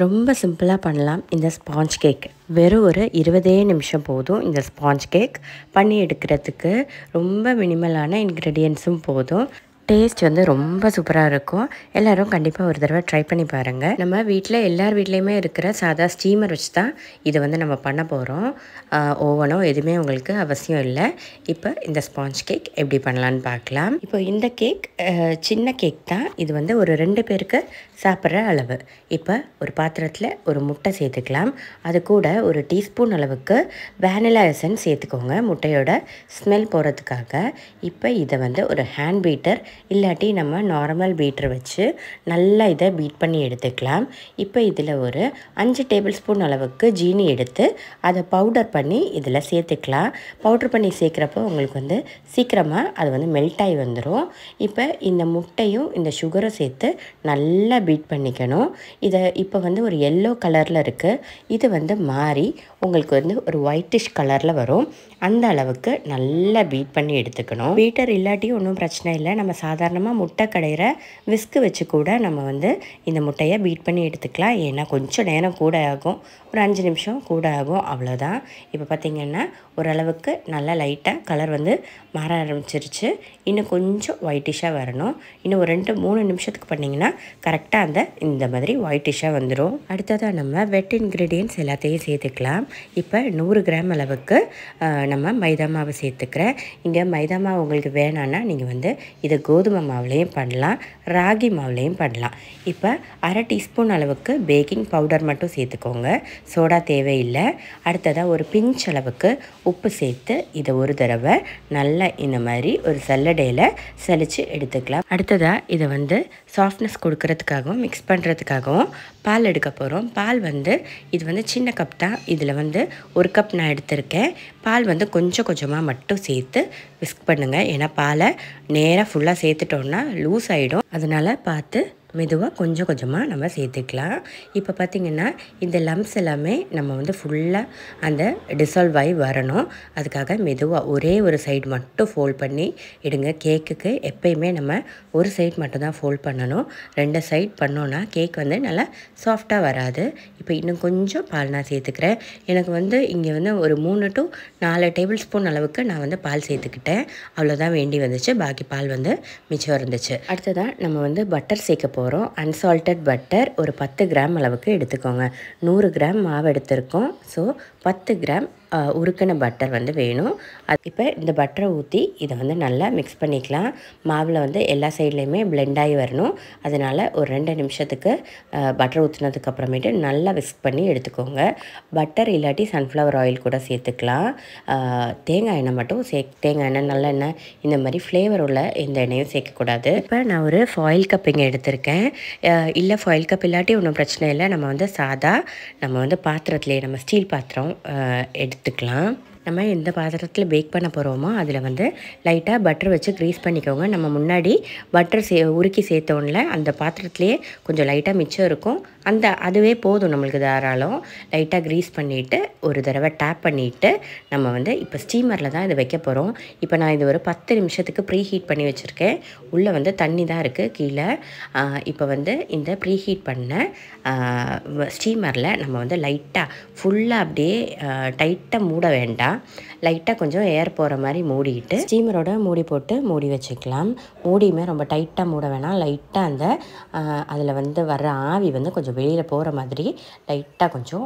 ரொம்ப சிம்பிளாக பண்ணலாம் இந்த ஸ்பாஞ்ச் கேக். வெறும் ஒரு 20 நிமிஷம் போதும் இந்த ஸ்பாஞ்ச் கேக் பண்ணி எடுக்கிறதுக்கு. ரொம்ப மினிமலான இன்க்ரீடியன்ஸும் போதும். டேஸ்ட் வந்து ரொம்ப சூப்பராக இருக்கும். எல்லோரும் கண்டிப்பாக ஒரு தடவை ட்ரை பண்ணி பாருங்கள். நம்ம வீட்டில் எல்லார் வீட்லேயுமே இருக்கிற சாதா ஸ்டீமர் வச்சு தான் இதை வந்து நம்ம பண்ண போகிறோம். ஓவனோ எதுவுமே உங்களுக்கு அவசியம் இல்லை. இப்போ இந்த ஸ்பாஞ்ச் கேக் எப்படி பண்ணலான்னு பார்க்கலாம். இப்போ இந்த கேக் சின்ன கேக் தான். இது வந்து ஒரு 2 பேருக்கு சாப்பிட்ற அளவு. இப்போ ஒரு பாத்திரத்தில் ஒரு முட்டை சேர்த்துக்கலாம். அது கூட ஒரு டீஸ்பூன் அளவுக்கு வேனிலா எசன்ஸ் சேர்த்துக்கோங்க, முட்டையோட ஸ்மெல் போகிறதுக்காக. இப்போ இதை வந்து ஒரு ஹேண்ட் பீட்டர் இல்லாட்டி நம்ம நார்மல் பீட்டர் வச்சு நல்லா இதை பீட் பண்ணி எடுத்துக்கலாம். இப்போ இதில் ஒரு 5 டேபிள் ஸ்பூன் அளவுக்கு ஜீனி எடுத்து அதை பவுடர் பண்ணி இதில் சேர்த்துக்கலாம். பவுடர் பண்ணி சேர்க்குறப்போ உங்களுக்கு வந்து சீக்கிரமாக அது வந்து மெல்ட் ஆகி வந்துடும். இப்போ இந்த முட்டையும் இந்த சுகரும் சேர்த்து நல்லா பீட் பண்ணிக்கணும். இதை இப்போ வந்து ஒரு எல்லோ கலரில் இருக்குது. இது வந்து மாறி உங்களுக்கு வந்து ஒரு ஒயிட்டிஷ் கலரில் வரும். அந்த அளவுக்கு நல்லா பீட் பண்ணி எடுத்துக்கணும். பீட்டர் இல்லாட்டி ஒன்றும் பிரச்சனை இல்லை. நம்ம சாதாரணமாக முட்டை கடையிற விஸ்கு வச்சு கூட நம்ம வந்து இந்த முட்டையை பீட் பண்ணி எடுத்துக்கலாம். ஏன்னா கொஞ்சம் நேரம் கூட ஆகும், ஒரு 5 நிமிஷம் கூட ஆகும், அவ்வளோதான். இப்போ பார்த்திங்கன்னா ஓரளவுக்கு நல்லா லைட்டாக கலர் வந்து மாற ஆரம்பிச்சிருச்சு. இன்னும் கொஞ்சம் ஒயிட்டிஷாக வரணும். இன்னும் ஒரு 2-3 நிமிஷத்துக்கு பண்ணிங்கன்னா கரெக்டாக இந்த மாதிரி ஒயிட்டிஷாக வந்துடும். அடுத்ததாக நம்ம வெட் இன்க்ரீடியன்ட்ஸ் எல்லாத்தையும் சேர்த்துக்கலாம். இப்போ 100 கிராம் அளவுக்கு நம்ம மைதா மாவு சேர்த்துக்கிறேன். இங்கே மைதா மாவு உங்களுக்கு வேணான்னா நீங்கள் வந்து இதை கோதுமை மாவுலேயும் பண்ணலாம், ராகி மாவுலேயும் பண்ணலாம். இப்போ 1/2 டீஸ்பூன் அளவுக்கு பேக்கிங் பவுடர் மட்டும் சேர்த்துக்கோங்க, சோடா தேவையில்லை. அடுத்ததாக ஒரு பிஞ்ச் அளவுக்கு உப்பு சேர்த்து இதை ஒரு தடவை நல்லா இந்த மாதிரி ஒரு சல்லடையில் சலித்து எடுத்துக்கலாம். அடுத்ததாக இதை வந்து சாஃப்ட்னஸ் கொடுக்கறதுக்காகவும் மிக்ஸ் பண்ணுறதுக்காகவும் பால் எடுக்க போகிறோம். பால் வந்து இது வந்து சின்ன கப் தான். இதில் வந்து 1 கப் நான் எடுத்திருக்கேன். பால் வந்து கொஞ்சம் கொஞ்சமாக மட்டும் சேர்த்து விஸ்க் பண்ணுங்கள். ஏன்னா பாலை நேராக ஃபுல்லாக சேர்த்துட்டோன்னா லூஸ் ஆகிடும். அதனால் பார்த்து மெதுவாக கொஞ்சம் கொஞ்சமாக நம்ம சேர்த்துக்கலாம். இப்போ பார்த்திங்கன்னா இந்த லம்ஸ் எல்லாமே நம்ம வந்து ஃபுல்லாக அந்த டிசால்வ் ஆகி வரணும். அதுக்காக மெதுவாக ஒரே ஒரு சைடு மட்டும் ஃபோல்ட் பண்ணி எடுங்க. கேக்குக்கு எப்பயுமே நம்ம ஒரு சைடு மட்டும் தான் ஃபோல்ட் பண்ணணும். 2 சைட் பண்ணோன்னா கேக் வந்து நல்லா சாஃப்டாக வராது. இப்போ இன்னும் கொஞ்சம் பால் நான் சேர்த்துக்கிறேன். எனக்கு வந்து இங்கே வந்து ஒரு 3 to 4 டேபிள் ஸ்பூன் அளவுக்கு நான் வந்து பால் சேர்த்துக்கிட்டேன். அவ்வளோதான் வேண்டி வந்துச்சு. பாக்கி பால் வந்து மிச்சம் இருந்துச்சு. அடுத்ததான் நம்ம வந்து பட்டர் சேர்க்க போகிறோம். அன்சால்டட் பட்டர் ஒரு 10 கிராம் அளவுக்கு எடுத்துக்கோங்க. 100 கிராம் மாவு எடுத்திருக்கோம். ஸோ 10 கிராம் உருக்கின பட்டர் வந்து வேணும். இப்போ இந்த பட்டரை ஊற்றி இதை வந்து நல்லா மிக்ஸ் பண்ணிக்கலாம். மாவில் வந்து எல்லா சைட்லேயுமே பிளெண்ட் ஆகி வரணும். அதனால் ஒரு 2 நிமிஷத்துக்கு பட்டர் ஊற்றினதுக்கு அப்புறமேட்டு நல்லா விஸ்க் பண்ணி எடுத்துக்கோங்க. பட்டர் இல்லாட்டி சன்ஃப்ளவர் ஆயில் கூட சேர்த்துக்கலாம். தேங்காய் எண்ணெய் மட்டும் தேங்காய் எண்ணெய், நல்லெண்ணெய், இந்த மாதிரி ஃப்ளேவர் உள்ள எந்த எண்ணெயும் சேர்க்கக்கூடாது. இப்போ நான் ஒரு ஃபாயில் கப் இங்கே எடுத்திருக்கேன். இல்லை ஃபாயில் கப் இல்லாட்டி ஒன்றும் பிரச்சனை இல்லை. நம்ம வந்து நம்ம வந்து பாத்திரத்துலேயே நம்ம ஸ்டீல் பாத்திரம் எடுத்துக்கலாம். நம்ம எந்த பாத்திரத்தில் பேக் பண்ண போகிறோமோ அதில் வந்து லைட்டாக பட்டர் வச்சு க்ரீஸ் பண்ணிக்கோங்க. நம்ம முன்னாடி பட்டர் உருக்கி சேர்த்தோன்ல அந்த பாத்திரத்துலேயே கொஞ்சம் லைட்டாக மிச்சம் இருக்கும். அதுவே போதும் நம்மளுக்கு தாராளம். லைட்டாக க்ரீஸ் பண்ணிவிட்டு ஒரு தடவை டேப் பண்ணிவிட்டு நம்ம வந்து இப்போ ஸ்டீமரில் தான் இதை வைக்க போகிறோம். இப்போ நான் இது ஒரு 10 நிமிஷத்துக்கு ப்ரீ ஹீட் பண்ணி வச்சுருக்கேன். உள்ளே வந்து தண்ணி தான் இருக்குது கீழே. இப்போ வந்து இந்த ப்ரீ ஹீட் பண்ண ஸ்டீமரில் நம்ம வந்து லைட்டாக ஃபுல்லாக அப்படியே டைட்டாக மூட வேண்டாம். லைட்டாக கொஞ்சம் ஏர் போகிற மாதிரி மூடிட்டு ஸ்டீமரோட மூடி போட்டு மூடி வச்சுக்கலாம். மூடியுமே ரொம்ப டைட்டாக மூட வேணாம். லைட்டாக அதில் வந்து வர்ற ஆவி வந்து கொஞ்சம் வெளியில் போகிற மாதிரி லைட்டாக கொஞ்சம்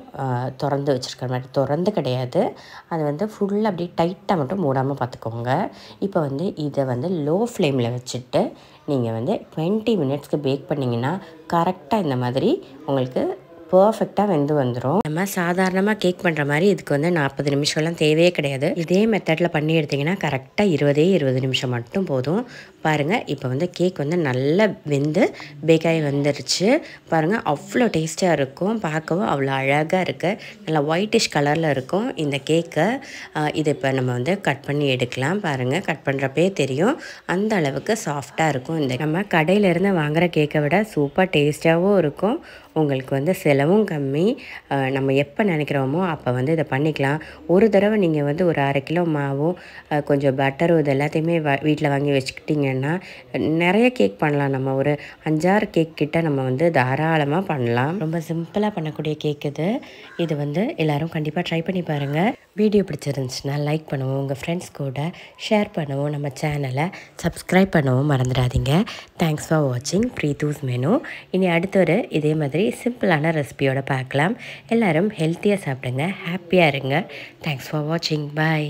திறந்து வச்சுருக்கிற மாதிரி, திறந்து கிடையாது, அது வந்து ஃபுல்லாக அப்படியே டைட்டாக மட்டும் மூடாமல் பார்த்துக்கோங்க. இப்போ வந்து இதை வந்து லோ ஃப்ளேமில் வச்சுட்டு நீங்கள் வந்து 20 மினிட்ஸ்க்கு பேக் பண்ணிங்கன்னா கரெக்டாக இந்த மாதிரி உங்களுக்கு பர்ஃபெக்டாக வெந்து வந்துடும். நம்ம சாதாரணமாக கேக் பண்ணுற மாதிரி இதுக்கு வந்து 40 நிமிஷம்லாம் தேவையே கிடையாது. இதே மெத்தடில் பண்ணி எடுத்திங்கன்னா கரெக்டாக 20 நிமிஷம் மட்டும் போதும். பாருங்கள், இப்போ வந்து கேக் வந்து நல்லா வெந்து பேக்காகி வந்துருச்சு. பாருங்கள், அவ்வளோ டேஸ்ட்டாக இருக்கும். பார்க்கவும் அவ்வளோ அழகாக இருக்குது. நல்லா ஒயிட்டிஷ் கலரில் இருக்கும் இந்த கேக்கை. இதை இப்போ நம்ம வந்து கட் பண்ணி எடுக்கலாம். பாருங்கள், கட் பண்ணுறப்பே தெரியும் அந்த அளவுக்கு சாஃப்டாக இருக்கும். இந்த நம்ம கடையிலேருந்து வாங்குகிற கேக்கை விட சூப்பர் டேஸ்ட்டாகவும் இருக்கும். உங்களுக்கு வந்து செலவும் கம்மி. நம்ம எப்போ நினைக்கிறோமோ அப்போ வந்து இதை பண்ணிக்கலாம். ஒரு தடவை நீங்கள் வந்து ஒரு 1/2 கிலோ மாவும் கொஞ்சம் பட்டரும் இது எல்லாத்தையுமே வீட்டில் வாங்கி வச்சுக்கிட்டிங்கன்னா நிறைய கேக் பண்ணலாம். நம்ம ஒரு 5-6 கேக் கிட்ட நம்ம வந்து தாராளமாக பண்ணலாம். ரொம்ப சிம்பிளாக பண்ணக்கூடிய கேக் இது வந்து எல்லோரும் கண்டிப்பாக ட்ரை பண்ணி பாருங்கள். வீடியோ பிடிச்சிருந்துச்சுன்னா லைக் பண்ணுவோம், உங்கள் ஃப்ரெண்ட்ஸ் கூட ஷேர் பண்ணுவோம், நம்ம சேனலை சப்ஸ்கிரைப் பண்ணவும் மறந்துடாதீங்க. தேங்க்ஸ் ஃபார் வாட்சிங் ப்ரீத்தூஸ் மெனு. இனி அடுத்த இதே மாதிரி சிம்பிளான ரெசிபியோட பார்க்கலாம். எல்லோரும் ஹெல்த்தியாக சாப்பிடுங்க, ஹாப்பியாக இருங்க. தேங்க்ஸ் ஃபார் வாட்சிங். பாய்.